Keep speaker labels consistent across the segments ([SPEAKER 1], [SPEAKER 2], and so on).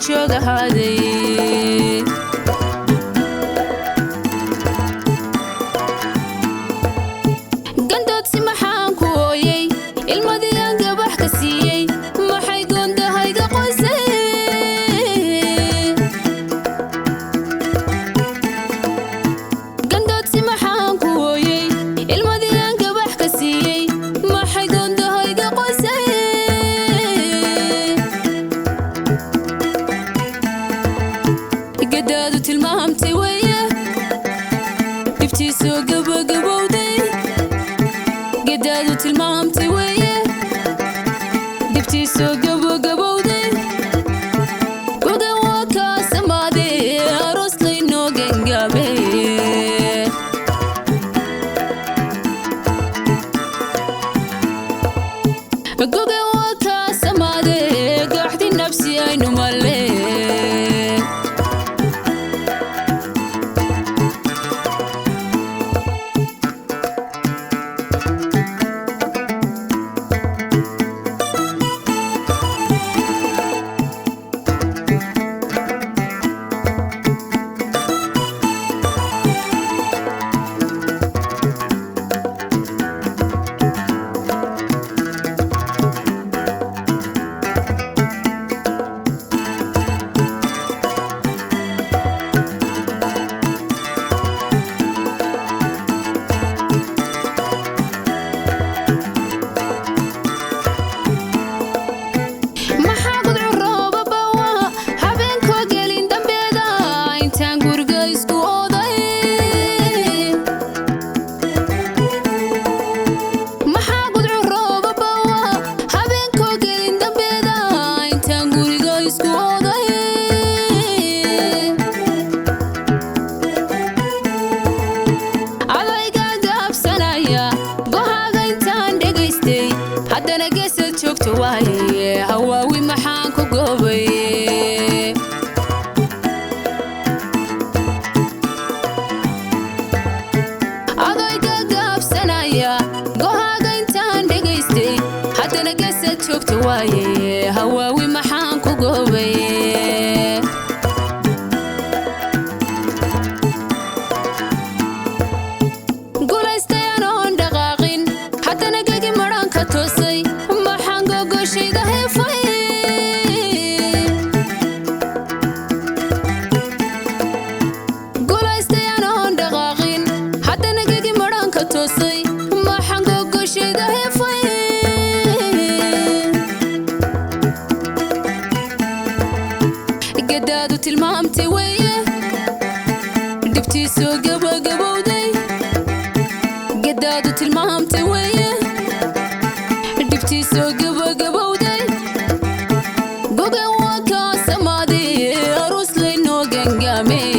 [SPEAKER 1] jooga haday gandood si maxaan ku ooyay ilmadii aan gabax ka siiyay maxay goondahayga qoysay gandood si maxaan ku ooyay ilmadii aan gabax ka siiyay maxay goondahayga qoysay gadaadu tilmaamtay weeye dhibtiisoo gabagabowday gadaadu tilmaamtay weeye dhibtiisoo gabagabowday gogan waa kaa samaaday aroos laynoo gangaabay gogan waa kaa samaaday gaxdi nafsi aynu malle haddana geesad joogto waaye hawaawi maxaan ku goobay adayga gaabsanaya gohaaga intaan dhegaystay haddana geesad joogto waaye hawaawi maxaan ku goobay gulaystay anoon dhaqaaqin haddana gegi maran ka toosay maxaan gogoshayda heefay gulaystay anoon dhaqaaqin haddana gegi maran ka toosay maxaan gogoshayda heefay gadaadu tilmaamtay weeye dhibtiisoo gabagabowday gadaadu tilmaamtay weeye dhibtiisoo gabagabowday gogan waa kaa samaaday aroos laynoo gangaamay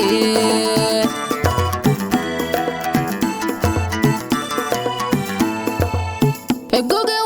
[SPEAKER 1] gogan